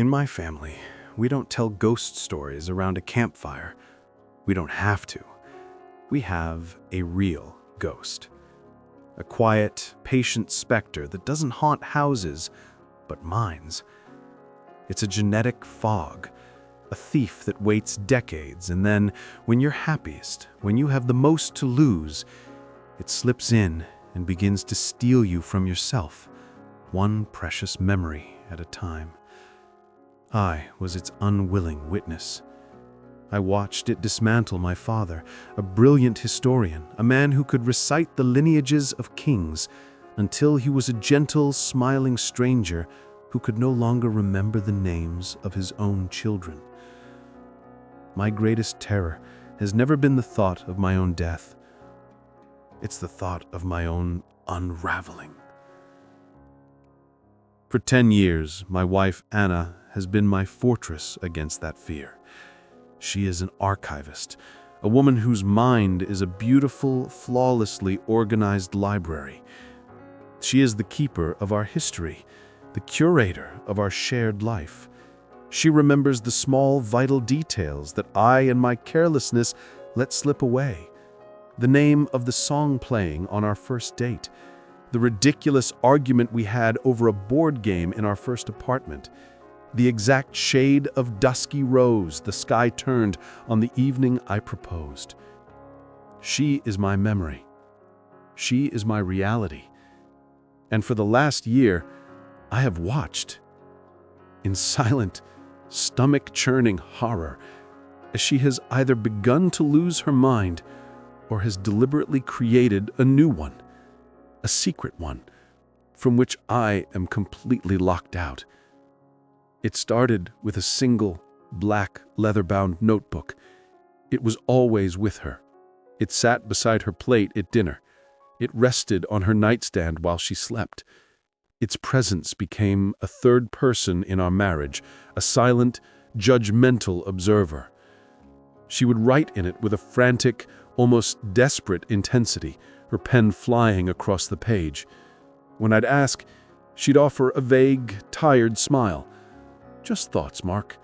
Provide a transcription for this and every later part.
In my family, we don't tell ghost stories around a campfire. We don't have to. We have a real ghost. A quiet, patient specter that doesn't haunt houses, but minds. It's a genetic fog, a thief that waits decades, and then, when you're happiest, when you have the most to lose, it slips in and begins to steal you from yourself, one precious memory at a time. I was its unwilling witness. I watched it dismantle my father, a brilliant historian, a man who could recite the lineages of kings, until he was a gentle, smiling stranger who could no longer remember the names of his own children. My greatest terror has never been the thought of my own death. It's the thought of my own unraveling. For 10 years, my wife, Anna, has been my fortress against that fear. She is an archivist, a woman whose mind is a beautiful, flawlessly organized library. She is the keeper of our history, the curator of our shared life. She remembers the small, vital details that I, in my carelessness, let slip away. The name of the song playing on our first date, the ridiculous argument we had over a board game in our first apartment, the exact shade of dusky rose the sky turned on the evening I proposed. She is my memory. She is my reality. And for the last year, I have watched, in silent, stomach-churning horror, as she has either begun to lose her mind or has deliberately created a new one, a secret one, from which I am completely locked out. It started with a single, black, leather-bound notebook. It was always with her. It sat beside her plate at dinner. It rested on her nightstand while she slept. Its presence became a third person in our marriage, a silent, judgmental observer. She would write in it with a frantic, almost desperate intensity, her pen flying across the page. When I'd ask, she'd offer a vague, tired smile. Just thoughts, Mark,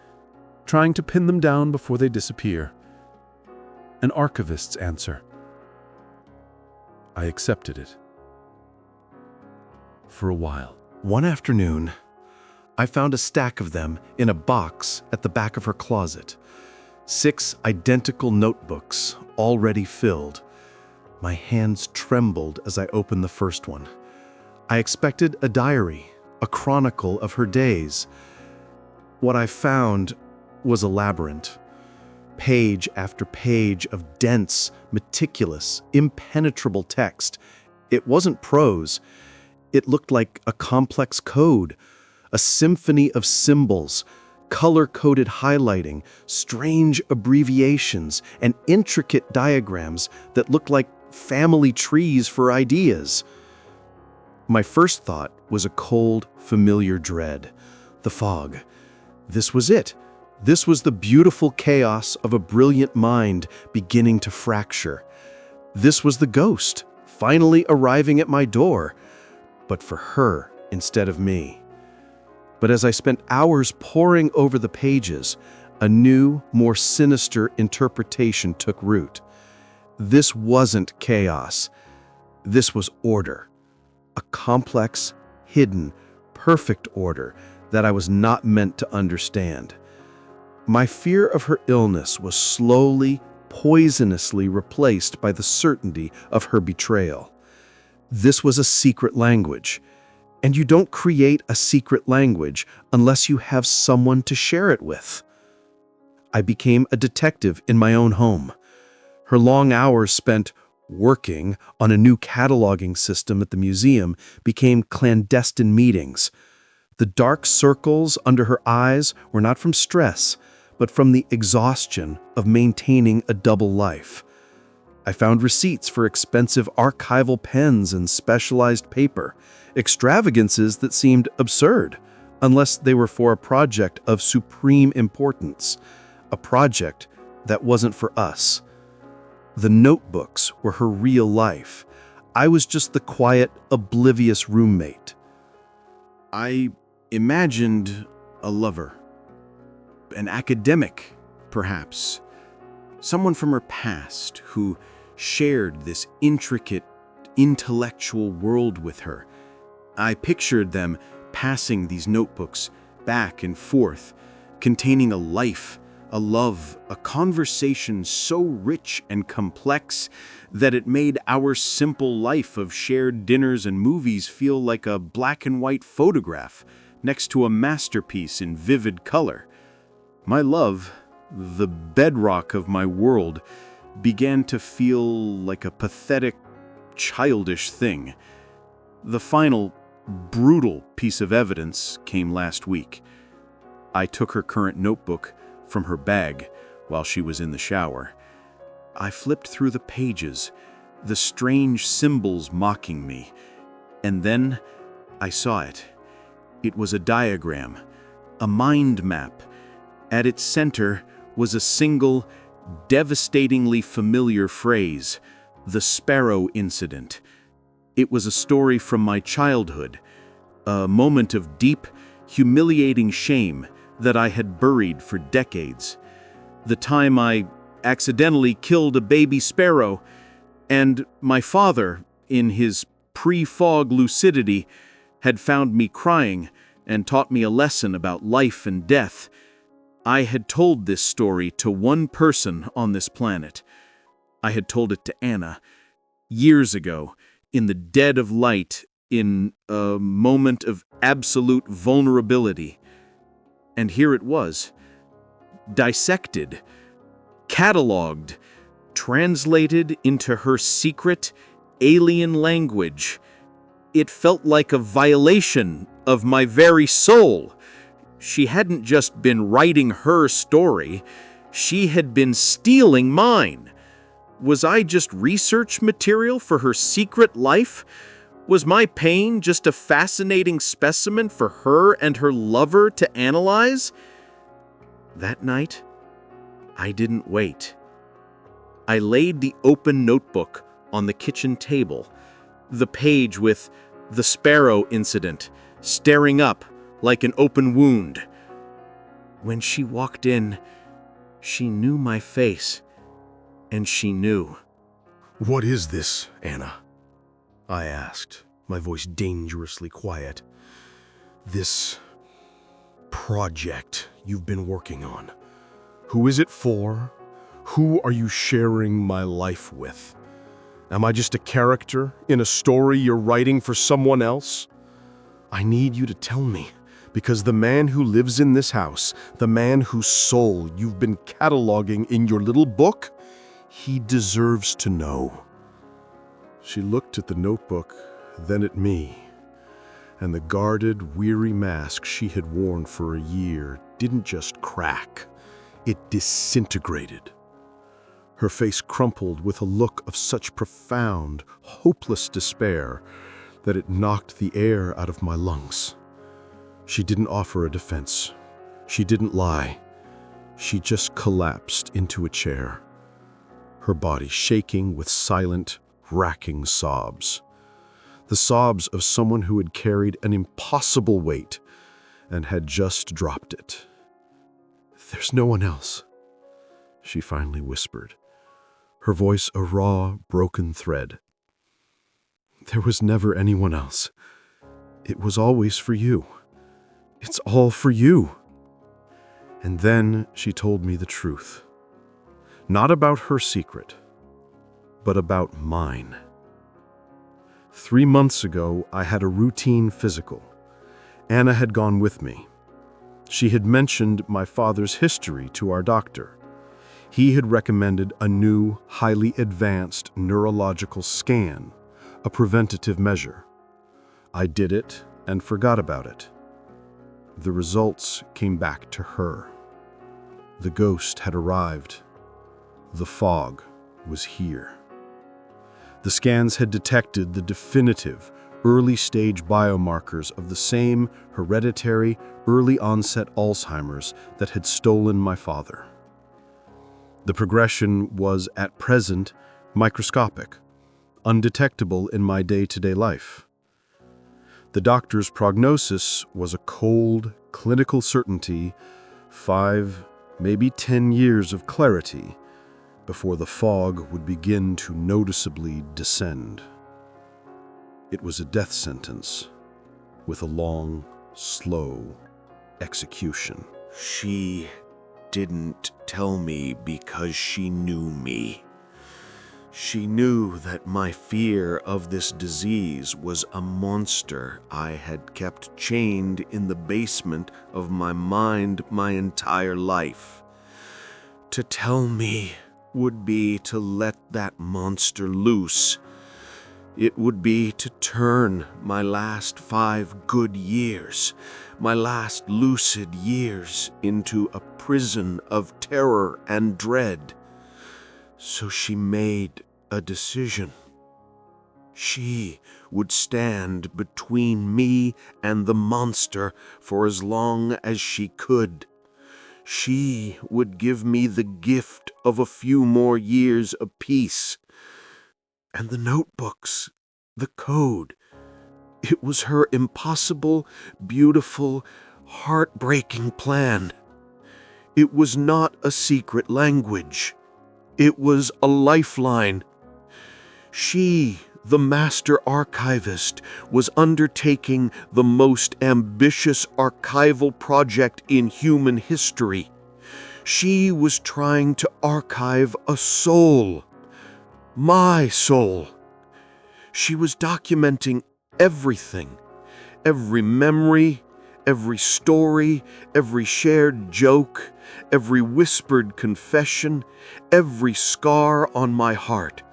trying to pin them down before they disappear. An archivist's answer. I accepted it. For a while. One afternoon, I found a stack of them in a box at the back of her closet. 6 identical notebooks, already filled. My hands trembled as I opened the first one. I expected a diary, a chronicle of her days. What I found was a labyrinth. Page after page of dense, meticulous, impenetrable text. It wasn't prose. It looked like a complex code, a symphony of symbols, color-coded highlighting, strange abbreviations, and intricate diagrams that looked like family trees for ideas. My first thought was a cold, familiar dread. The fog. This was it. This was the beautiful chaos of a brilliant mind beginning to fracture. This was the ghost, finally arriving at my door, but for her instead of me. But as I spent hours poring over the pages, a new, more sinister interpretation took root. This wasn't chaos. This was order. A complex, hidden, perfect order that I was not meant to understand. My fear of her illness was slowly, poisonously replaced by the certainty of her betrayal. This was a secret language, and you don't create a secret language unless you have someone to share it with. I became a detective in my own home. Her long hours spent working on a new cataloging system at the museum became clandestine meetings. The dark circles under her eyes were not from stress, but from the exhaustion of maintaining a double life. I found receipts for expensive archival pens and specialized paper, extravagances that seemed absurd, unless they were for a project of supreme importance, a project that wasn't for us. The notebooks were her real life. I was just the quiet, oblivious roommate. I imagined a lover, an academic, perhaps. Someone from her past who shared this intricate, intellectual world with her. I pictured them passing these notebooks back and forth, containing a life, a love, a conversation so rich and complex that it made our simple life of shared dinners and movies feel like a black and white photograph next to a masterpiece in vivid color. My love, the bedrock of my world, began to feel like a pathetic, childish thing. The final, brutal piece of evidence came last week. I took her current notebook from her bag while she was in the shower. I flipped through the pages, the strange symbols mocking me, and then I saw it. It was a diagram, a mind map. At its center was a single, devastatingly familiar phrase, the Sparrow Incident. It was a story from my childhood, a moment of deep, humiliating shame that I had buried for decades. The time I accidentally killed a baby sparrow, and my father, in his pre-fog lucidity, had found me crying and taught me a lesson about life and death. I had told this story to one person on this planet. I had told it to Anna, years ago, in the dead of light, in a moment of absolute vulnerability. And here it was, dissected, cataloged, translated into her secret, alien language. It felt like a violation of my very soul. She hadn't just been writing her story, she had been stealing mine. Was I just research material for her secret life? Was my pain just a fascinating specimen for her and her lover to analyze? That night, I didn't wait. I laid the open notebook on the kitchen table, the page with the Sparrow Incident staring up like an open wound. When she walked in, she knew my face, and she knew. "What is this, Anna?" I asked, my voice dangerously quiet. "This project you've been working on. Who is it for? Who are you sharing my life with? Am I just a character in a story you're writing for someone else? I need you to tell me, because the man who lives in this house, the man whose soul you've been cataloging in your little book, he deserves to know." She looked at the notebook, then at me, and the guarded, weary mask she had worn for a year didn't just crack, it disintegrated. Her face crumpled with a look of such profound, hopeless despair that it knocked the air out of my lungs. She didn't offer a defense. She didn't lie. She just collapsed into a chair, her body shaking with silent, racking sobs. The sobs of someone who had carried an impossible weight and had just dropped it. "There's no one else," she finally whispered, her voice a raw, broken thread. "There was never anyone else. It was always for you. It's all for you." And then she told me the truth. Not about her secret, but about mine. 3 months ago, I had a routine physical. Anna had gone with me. She had mentioned my father's history to our doctor. He had recommended a new, highly advanced neurological scan, a preventative measure. I did it and forgot about it. The results came back to her. The ghost had arrived. The fog was here. The scans had detected the definitive, early-stage biomarkers of the same hereditary, early-onset Alzheimer's that had stolen my father. The progression was, at present, microscopic, undetectable in my day-to-day life. The doctor's prognosis was a cold, clinical certainty 5, maybe 10 years of clarity before the fog would begin to noticeably descend. It was a death sentence with a long, slow execution. She didn't tell me because she knew me. She knew that my fear of this disease was a monster I had kept chained in the basement of my mind my entire life. To tell me would be to let that monster loose. It would be to turn my last 5 good years, my last lucid years, into a prison of terror and dread. So she made a decision. She would stand between me and the monster for as long as she could. She would give me the gift of a few more years of peace. And the notebooks, the code, it was her impossible, beautiful, heartbreaking plan. It was not a secret language. It was a lifeline. She, the master archivist, was undertaking the most ambitious archival project in human history. She was trying to archive a soul. My soul. She was documenting everything, every memory, every story, every shared joke, every whispered confession, every scar on my heart.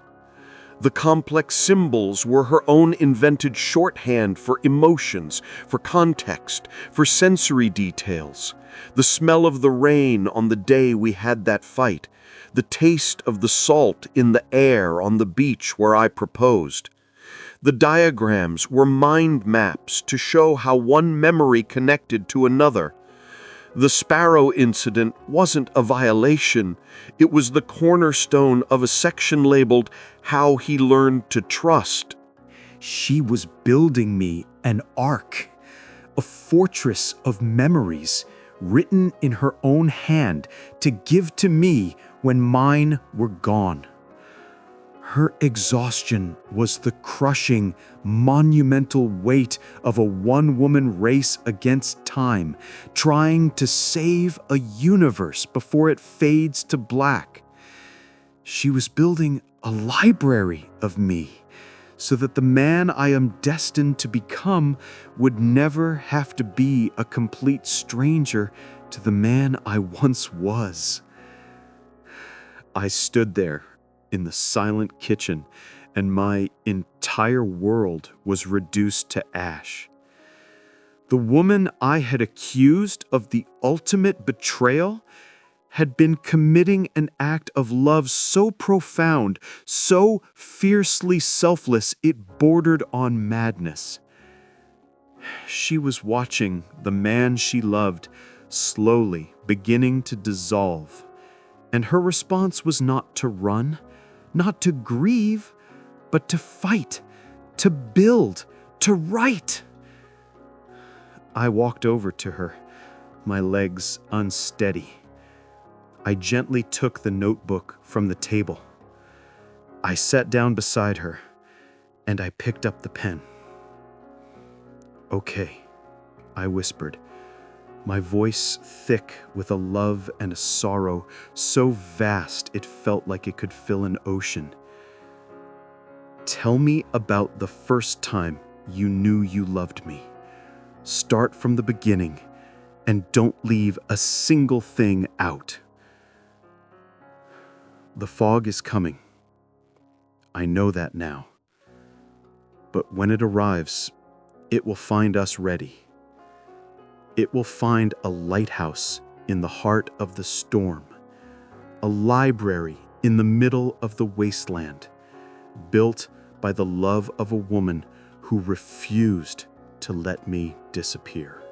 The complex symbols were her own invented shorthand for emotions, for context, for sensory details. The smell of the rain on the day we had that fight, the taste of the salt in the air on the beach where I proposed. The diagrams were mind maps to show how one memory connected to another. The Sparrow incident wasn't a violation. It was the cornerstone of a section labeled How He Learned to Trust. She was building me an ark, a fortress of memories written in her own hand to give to me when mine were gone. Her exhaustion was the crushing, monumental weight of a one-woman race against time, trying to save a universe before it fades to black. She was building a library of me, so that the man I am destined to become would never have to be a complete stranger to the man I once was. I stood there in the silent kitchen, and my entire world was reduced to ash. The woman I had accused of the ultimate betrayal had been committing an act of love so profound, so fiercely selfless, it bordered on madness. She was watching the man she loved slowly beginning to dissolve, and her response was not to run, not to grieve, but to fight, to build, to write. I walked over to her, my legs unsteady. I gently took the notebook from the table. I sat down beside her, and I picked up the pen. "Okay," I whispered, my voice thick with a love and a sorrow so vast it felt like it could fill an ocean. "Tell me about the first time you knew you loved me. Start from the beginning, and don't leave a single thing out." The fog is coming. I know that now. But when it arrives, it will find us ready. It will find a lighthouse in the heart of the storm, a library in the middle of the wasteland, built by the love of a woman who refused to let me disappear.